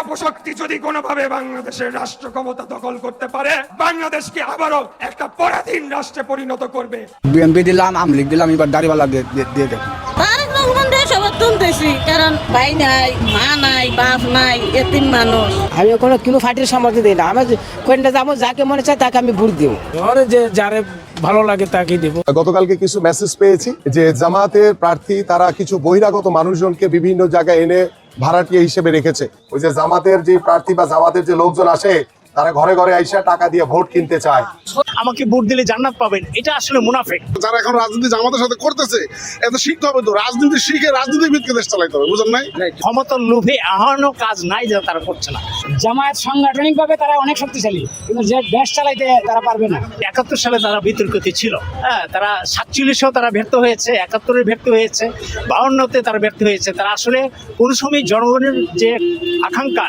অপশক্তি যদি কোনোভাবে বাংলাদেশের রাষ্ট্র ক্ষমতা দখল করতে পারে, বাংলাদেশকে আবারও একটা পরাধীন রাষ্ট্রে পরিণত করবে। বিএনপি দিলাম, আওয়ামী লীগ দিলাম, এবার দাড়িওয়ালা দিয়ে দেবো। কারণ ভাই নাই, মা নাই, বাপ নাই, এতিম মানুষ। আমি কোনো ফাটির সামর্থ্য দিই না। আমি কোনটা যাবো, যাকে মনে চায় তাকে আমি ভোট দিব। যে যারে ভালো লাগে তাকে দেব। গতকালকে কিছু মেসেজ পেয়েছি যে জামাতের প্রার্থী তারা কিছু বহিরাগত মানুষজনকে বিভিন্ন জায়গায় এনে ভাড়াটিয়া হিসেবে রেখেছে। ওই যে জামাতের যে প্রার্থী বা জামাতের যে লোকজন আসে, তারা ঘরে ঘরে আইসা টাকা দিয়ে ভোট কিনতে চায়। আমাকে ভোট দিলে জান্নাত পাবেন, এটা আসলে মুনাফিক। যারা এখন রাজনীতি জামাতের সাথে করতেছে, এত শিখতে হবে তো, রাজনীতি শিখে রাজনীতিবিদকে দেশ চালাইতে হবে, বুঝেন নাই? ক্ষমতার লোভে আহানো কাজ নাই, যা তারা করছে না। জামায়াত সাংগঠনিক ভাবে তারা অনেক শক্তিশালী, কিন্তু যে দেশ চালাইতে তারা পারবে না। ৭১ সালে তারা বিতর্কিত ছিল, হ্যাঁ, তারা ৪৭-এও তারা ব্যর্থ হয়েছে, ৭১-এ ব্যর্থ হয়েছে, ৫২-তে তারা ব্যর্থ হয়েছে। তারা আসলে কোনো সময় জনগণের যে আকাঙ্ক্ষা,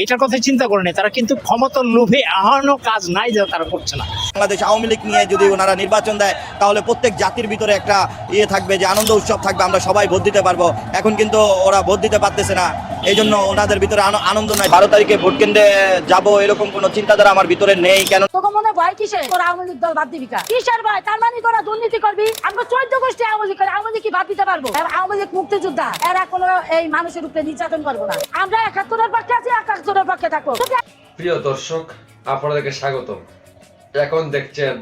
এটার কথা চিন্তা করে নেই। তারা কিন্তু ক্ষমতার লোভে আহানো কাজ নাই, যা তারা করছে না। বাংলাদেশ আওয়ামী লীগ নিয়ে যদি ওনারা নির্বাচন দেয়, তাহলে প্রত্যেক জাতির ভিতরে একটা থাকবে, যে আনন্দ উৎসব থাকবে, আমরা সবাই ভোট দিতে পারবো। এখন কিন্তু ওরা ভোট দিতে পারতেছে না, এই জন্য ওনাদের ভিতরে আনন্দ নাই। 12 তারিখে ভোট কেন্দ্রে যাবো, এরকম কোনো চিন্তাধারা আমার ভিতরে নেই। কেন তোকে মনে ভয় কিসে? তোরা আওয়ামী লীগ দল বাদ দিবি কিসের ভয়? তার মানে তোরা দুর্নীতি করবি। আমরা 14 গোষ্ঠী আওয়ামী লীগ করে, আওয়ামী লীগ কি বাদ দিতে পারবো? আওয়ামী লীগ মুক্তিযোদ্ধা, এরা কোনো এই মানুষের উপরে নির্যাতন করবো না। আমরা ৭১-এর পক্ষে আছি, ৭১-এর পক্ষে থাকবো। প্রিয় দর্শক, আপনাদেরকে স্বাগতম। এখন দেখছেন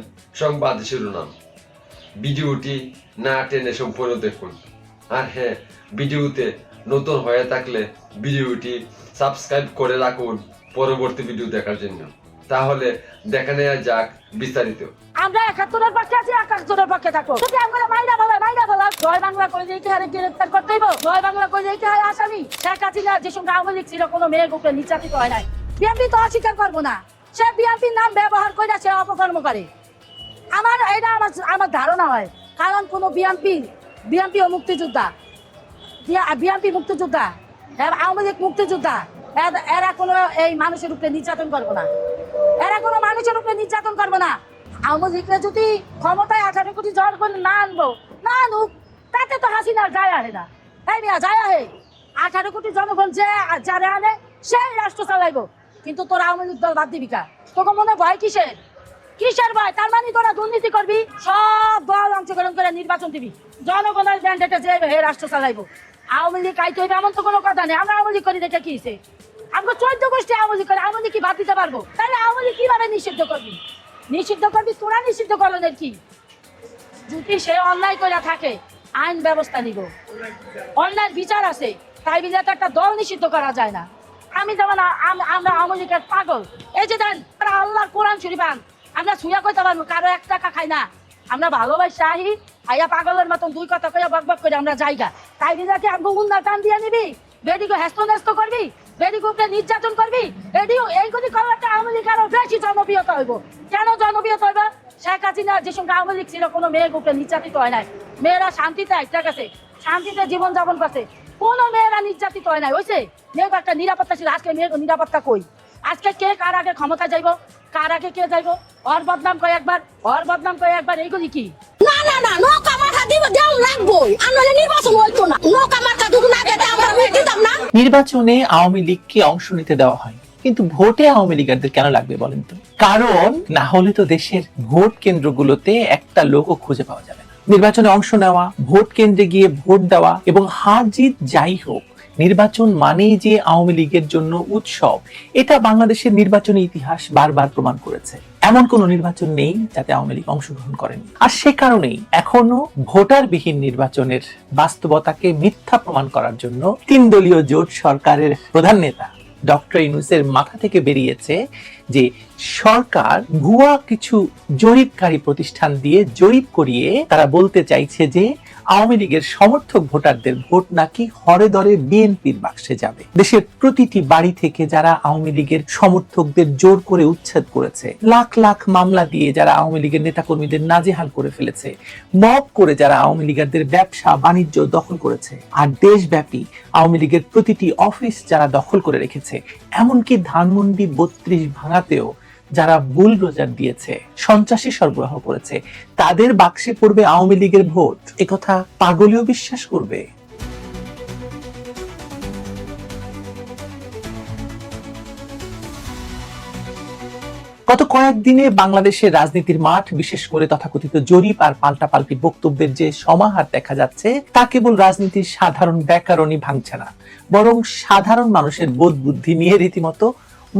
সংবাদ শিরোনাম। ভিডিওটি না টেনে সম্পূর্ণ দেখুন। আর হ্যাঁ, ভিডিওতে নতুন হয়ে থাকলে ভিডিওটি সাবস্ক্রাইব করে রাখুন পরবর্তী ভিডিও দেখার জন্য। তাহলে দেখে নেওয়া যাক বিস্তারিত। আমরা ৭১-এর পক্ষে আছি, ৭১-এর পক্ষে থাকবো। যদি আমরা মাইরা বলা জয় বাংলা করে যে ইতিহারে গ্রেফতার করতে হইব, জয় বাংলা করে যে ইতিহারে আসামি শেখ হাসিনা যে সঙ্গে আওয়ামী লীগ ছিল, কোনো মেয়ের উপরে নির্যাতিত হয় নাই। বিএনপি তো অস্বীকার করবো না, সে বিএনপির নাম ব্যবহার করে সে অপকর্ম করে। এটা আমার ধারণা হয়, কারণ কোনো বিএনপি ও মুক্তিযোদ্ধা, বিএনপি মুক্তিযোদ্ধা, আওয়ামী লীগ মুক্তিযোদ্ধা, এরা কোনো এই মানুষের উপরে নির্যাতন করবো না। এরা কোনো মানুষের উপরে নির্যাতন করবো না। আওয়ামী লীগরা যদি ক্ষমতায় 18 কোটি জন করে না আনুক, তাতে তো হাসিনার যায় আহে না। এই মিয়া যায় আহে, 18 কোটি জনগণ যে যারা আনে সেই রাষ্ট্র চালাইবো। কিন্তু তোরা আওয়ামী লীগ দল বাদ দিবি কা? তোকে মনে ভয় কিসের ভয়? তার মানে তোরা দুর্নীতি করবি, সব দল অংশগ্রহণ করে নির্বাচন দিবি, জনগণের ব্যান্ডেটে যে হে রাষ্ট্র চালাইবো। আওয়ামী লীগ আইতে হইবে এমন তো কোনো কথা নেই। আমরা আওয়ামী লীগ করি দেখে কি হয়েছে? আমরা 14 গোষ্ঠী আওয়ামী লীগ করে, আওয়ামী লীগ কি বাদ দিতে পারবো? তাহলে আওয়ামী লীগ কিভাবে নিষিদ্ধ করবি? তোরা নিষিদ্ধ করলেন কি? যদি সে অন্যায় করে থাকে, আইন ব্যবস্থা নিব, অন্যায়ের বিচার আছে। তাই বিলে তো একটা দল নিষিদ্ধ করা যায় না। আমি যেমন আমরা আওয়ামী লীগের পাগল, এই যে দেন আল্লাহর কোরআন শরীফ আমরা ছুঁয়া কইতে পারবো, কারো 1 টাকা খাই না। আমরা ভালোবাসি আহি আইয়া পাগলের মতন 2 কথা কইয়া বকবক করে আমরা জায়গা। তাই বিলেকে আমগো উন্না টান দিয়ে নিবি, বেডিকে হেস্ত করবি, বেডিকে উপরে নির্যাতন করবি। এইগুলি করলে আওয়ামী লীগ আরো বেশি জনপ্রিয়তা হইব। কেন জনপ্রিয়তা হইব? শেখ হাসিনা যে সঙ্গে আওয়ামী লীগ ছিল, কোনো মেয়ের উপরে নির্যাতিত হয় নাই। মেয়েরা শান্তিতে একটা গেছে, শান্তিতে জীবনযাপন করছে, কোনো মেয়েরা নির্যাতিত হয় নাই। হয়েছে মেয়ের একটা নিরাপত্তা ছিল। আজকে মেয়ের নিরাপত্তা কই? আজকে কে কার আগে ক্ষমতা যাইব, কার আগে কে যাইব, ওর বদনাম কয় একবার, এইগুলি কি? না নৌকা মাথা দিব দেও লাগবই, আমরা নির্বাচন হইতো না। নৌকা মাথা দুটো না দিতে আমরা ভোট দিতাম না। নির্বাচনে আওয়ামী লীগকে অংশ নিতে দেওয়া হয়, কিন্তু ভোটে আওয়ামী লীগারদের কেন লাগবে বলেন তো? কারণ না হলে তো দেশের ভোট কেন্দ্রগুলোতে একটা লোকও খুঁজে পাওয়া যাবে না। নির্বাচনে অংশ নেওয়া, ভোট কেন্দ্রে গিয়ে ভোট দেওয়া এবং হার জিত যাই হোক, নির্বাচন মানেই যে আওয়ামী লীগের জন্য উৎসব, এটা বাংলাদেশের নির্বাচনী ইতিহাস বারবার প্রমাণ করেছে। এমন কোন নির্বাচন নেই যাতে আওয়ামী লীগ অংশগ্রহণ করেনি। আর সে কারণেই এখনো ভোটারবিহীন নির্বাচনের বাস্তবতাকে মিথ্যা প্রমাণ করার জন্য 3 দলীয় জোট সরকারের প্রধান নেতা ডক্টর ইউনূসের মাথা থেকে বেরিয়েছে যে সরকার ভুয়া কিছু জরিপকারী প্রতিষ্ঠান দিয়ে জরিপ করিয়ে তারা বলতে চাইছে যে আওয়ামী লীগের সমর্থক ভোটারদের ভোট নাকি হরে দরে বিএনপির বাক্সে যাবে। দেশের প্রতিটি বাড়ি থেকে যারা আওয়ামী লীগের সমর্থকদের জোর করে উচ্ছেদ করেছে, লাখ লাখ মামলা দিয়ে যারা আওয়ামী লীগের নেতাকর্মীদের নাজেহাল করে ফেলেছে, মব করে যারা আওয়ামী লীগারদের ব্যবসা বাণিজ্য দখল করেছে, আর দেশব্যাপী আওয়ামী লীগের প্রতিটি অফিস যারা দখল করে রেখেছে, এমনকি ধানমন্ডি 32 ভাঙাতেও যারা বুলডোজার দিয়েছে, সন্ত্রাসী সরবরাহ করেছে, তাদের বাক্সে পড়বে আওয়ামী লীগের ভোট। একথা পাগলেও বিশ্বাস করবে? গত কয়েকদিনে বাংলাদেশের রাজনীতির মাঠ, বিশেষ করে তথাকথিত জরিপ আর পাল্টাপাল্টি বক্তব্যের যে সমাহার দেখা যাচ্ছে, তা কেবল রাজনীতির সাধারণ ব্যাকরণই ভাঙছে না, বরং সাধারণ মানুষের বোধ বুদ্ধি নিয়ে রীতিমতো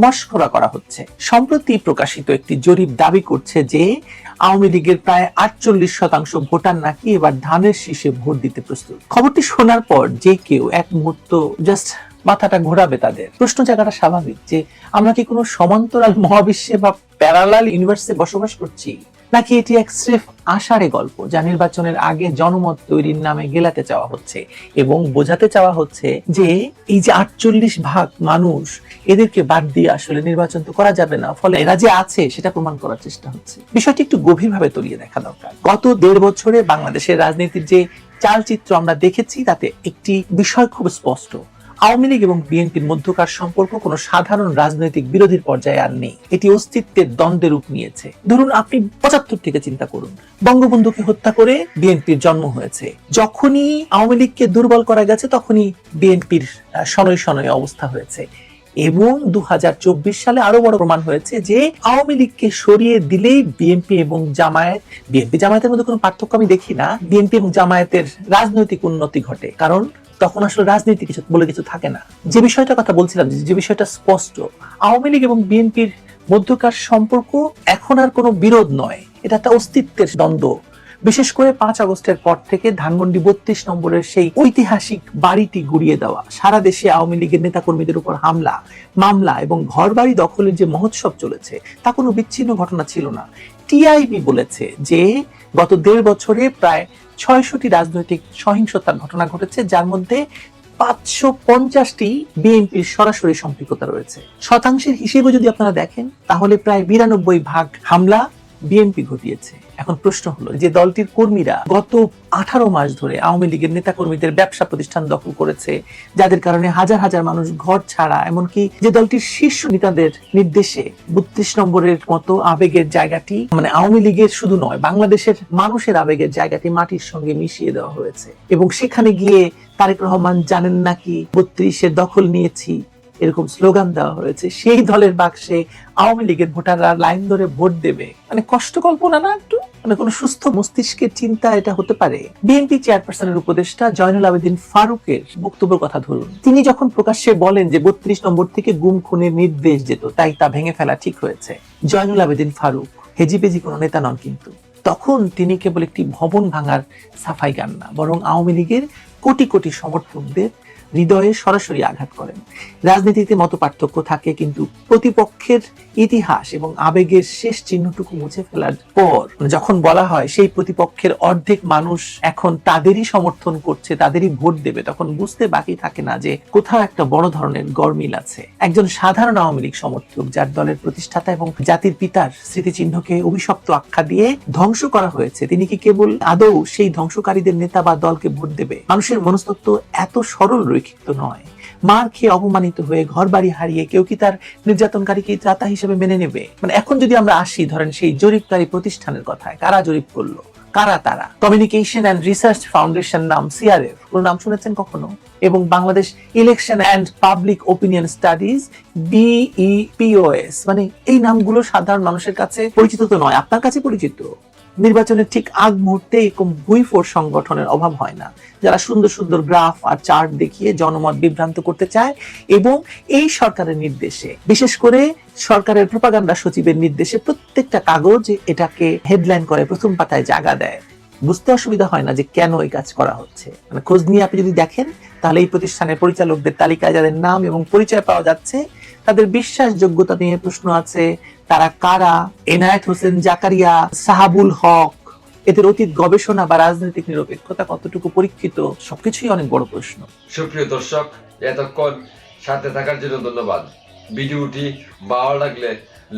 মশকরা করা হচ্ছে। সম্প্রতি প্রকাশিত একটি জরিপ দাবি করছে যে আওয়ামী লীগের প্রায় 48% ভোটার নাকি এবার ধানের শীষে ভোট দিতে প্রস্তুত। খবরটি শোনার পর যে কেউ এক মুহূর্ত জাস্ট মাথাটা ঘোরাবে। তাদের প্রশ্ন জায়গাটা স্বাভাবিক যে আমরা কি কোনো সমান্তরাল মহাবিশ্বে বা প্যারালাল ইউনিভার্সে বসবাস করছি, নাকি এটি এক স্রেফ আষাঢ়ে গল্প যা নির্বাচনের আগে জনমত তৈরির নামে গেলাতে চাওয়া হচ্ছে এবং বোঝাতে চাওয়া হচ্ছে যে এই যে 48% মানুষ, এদেরকে বাদ দিয়ে আসলে নির্বাচন তো করা যাবে না, ফলে এরা যে আছে সেটা প্রমাণ করার চেষ্টা হচ্ছে। বিষয়টি একটু গভীরভাবে তলিয়ে দেখা দরকার। গত 1.5 বছরে বাংলাদেশের রাজনীতির যে চালচিত্র আমরা দেখেছি, তাতে একটি বিষয় খুব স্পষ্ট: আওয়ামী লীগ এবং বিএনপির মধ্যকার সম্পর্ক কোনো সাধারণ রাজনৈতিক বিরোধীর পর্যায়ে আর নেই, এটি অস্তিত্বের দ্বন্দ্বের রূপ নিয়েছে। ধরুন আপনি 75 থেকে চিন্তা করুন, বঙ্গবন্ধুকে হত্যা করে বিএনপির জন্ম হয়েছে। যখনই আওয়ামী লীগকে দুর্বল করা গেছে, তখনই বিএনপির শনৈ শনৈ অবস্থা হয়েছে। এবং 2024 সালে আরো বড় প্রমাণ হয়েছে যে আওয়ামী লীগকে সরিয়ে দিলেই বিএনপি এবং জামায়াতের মধ্যে কোনো পার্থক্য আমি দেখি না। বিএনপি এবং জামায়াতের রাজনৈতিক উন্নতি ঘটে, কারণ তখন আসলে রাজনীতি কিছু বলে কিছু থাকে না। যে বিষয়টা কথা বলছিলাম, যে বিষয়টা স্পষ্ট, আওয়ামী লীগ এবং বিএনপির মধ্যকার সম্পর্ক এখন আর কোনো বিরোধ নয়, এটা একটা অস্তিত্বের দ্বন্দ্ব। বিশেষ করে 5 আগস্টের পর থেকে ধানমন্ডি 32 নম্বরের সেই ঐতিহাসিক বাড়িটি গুড়িয়ে দেওয়া, সারা দেশে আওয়ামী লীগের নেতাকর্মীদের উপর হামলা, মামলা এবং ঘরবাড়ি দখলের যে মহোৎসব চলেছে, তা কোনো বিচ্ছিন্ন ঘটনা ছিল না। টিআইবি বলেছে যে গত 1.5 বছরে প্রায় 600টি রাজনৈতিক সহিংসতার ঘটনা ঘটেছে, যার মধ্যে 550টি বিএনপির সরাসরি সম্পৃক্ততা রয়েছে। শতাংশের হিসেবে যদি আপনারা দেখেন, তাহলে প্রায় 92% হামলা বিএনপি ঘটিয়েছে। এখন প্রশ্ন হলো, যে দলটির কর্মীরা গত 18 মাস ধরে আওয়ামী লীগের নেতাকর্মীদের ব্যবসা প্রতিষ্ঠান দখল করেছে, যাদের কারণে হাজার হাজার মানুষ ঘর ছাড়া, এমনকি যে দলটির শীর্ষ নেতাদের নির্দেশে 32 নম্বরের মতো আবেগের জায়গাটি, মানে আওয়ামী লীগের শুধু নয়, বাংলাদেশের মানুষের আবেগের জায়গাটি মাটির সঙ্গে মিশিয়ে দেওয়া হয়েছে। এবং সেখানে গিয়ে তারেক রহমান জানেন নাকি 32-এর দখল নিয়েছি, এরকম স্লোগান দেওয়া হয়েছে। সেই দলের বাক্সে আওয়ামী লীগের ভোটাররা লাইন ধরে ভোট দেবে। মানে কষ্ট কল্পনা না একটু? মানে কোন সুস্থ মস্তিষ্কের চিন্তা এটা হতে পারে? বিএনপি চেয়ারপারসনের উপদেষ্টা জয়নুল আবেদিন ফারুকের বক্তব্যের কথা ধরুন। তিনি যখন প্রকাশ্যে বলেন যে 32 নম্বর থেকে গুম খুনের নির্দেশ যেত, তাই তা ভেঙে ফেলা ঠিক হয়েছে। জয়নুল আবেদিন ফারুক হেজিবেজি কোনো নেতা নন, কিন্তু তখন তিনি কেবল একটি ভবন ভাঙার সাফাই গান না, বরং আওয়ামী লীগের কোটি কোটি সমর্থকদের হৃদয়ে সরাসরি আঘাত করেন। রাজনীতিতে মত পার্থক্য থাকে, কিন্তু প্রতিপক্ষের ইতিহাস এবং আবেগের শেষ চিহ্নটুকু মুছে ফেলার পর যখন বলা হয় সেই প্রতিপক্ষের অর্ধেক মানুষ এখন তাদেরই সমর্থন করছে, তাদেরই ভোট দেবে, তখন বুঝতে বাকি থাকে না যে কোথাও একটা বড় ধরনের গরমিল আছে। একজন সাধারণ আওয়ামী লীগ সমর্থক, যার দলের প্রতিষ্ঠাতা এবং জাতির পিতার স্মৃতিচিহ্নকে অভিশপ্ত আখ্যা দিয়ে ধ্বংস করা হয়েছে, তিনি কি কেবল আদৌ সেই ধ্বংসকারীদের নেতা বা দলকে ভোট দেবে? মানুষের মনস্তত্ত্ব এত সরল রৈখিক নয়। মার খেয়ে অপমানিত হয়ে ঘর বাড়ি হারিয়ে কেউ কি তার নির্যাতনকারীকে ত্রাতা হিসেবে মেনে নেবে? মানে এখন যদি আমরা আসি ধরেন সেই জরিপকারী প্রতিষ্ঠানের কথায়, কারা জরিপ করলো, কারা তারা? কমিউনিকেশন অ্যান্ড রিসার্চ ফাউন্ডেশন নাম CRF, কোন নাম শুনেছেন কখনো? এবং Bangladesh election and public opinion studies BEPOS, মানে এই নামগুলো সাধারণ মানুষের কাছে পরিচিত তো নয়, আপনার কাছে পরিচিত। নির্বাচনের ঠিক আগ মুহূর্তে এরকম ভুইফোর সংগঠনের অভাব হয় না, যারা সুন্দর সুন্দর গ্রাফ আর চার্ট দেখিয়ে জনমত বিভ্রান্ত করতে চায় এবং এই সরকারের নির্দেশে, বিশেষ করে সরকারের প্রোপাগান্ডা সচিবের নির্দেশে প্রত্যেকটা কাগজ এটাকে হেডলাইন করে প্রথম পাতায় জায়গা দেয়। বুঝতে অসুবিধা হয় না যে কেন এই কাজ করা হচ্ছে। মানে খোঁজ নিয়ে আপনি যদি দেখেন, তাহলে এই প্রতিষ্ঠানের পরিচালকদের তালিকায় যাদের নাম এবং পরিচয় পাওয়া যাচ্ছে, তাদের বিশ্বাসযোগ্যতা নিয়ে প্রশ্ন আছে। তারা কারা? এনায়েত হোসেন জাকারিয়া, সাহাবুল হক, এদের অতীত গবেষণা বা রাজনৈতিক নিরপেক্ষতা কতটুকু পরীক্ষিত, সবকিছুই অনেক বড় প্রশ্ন। সুপ্রিয় দর্শক, এতক্ষণ সাথে থাকার জন্য ধন্যবাদ। ভিডিওটি ভালো লাগলে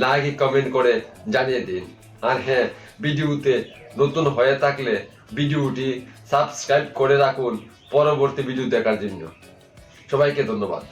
লাইক কমেন্ট করে জানিয়ে দিন। আর হ্যাঁ, ভিডিওতে নতুন হয়ে থাকলে ভিডিওটি সাবস্ক্রাইব করে রাখুন পরবর্তী ভিডিও দেখার জন্য। সবাইকে ধন্যবাদ।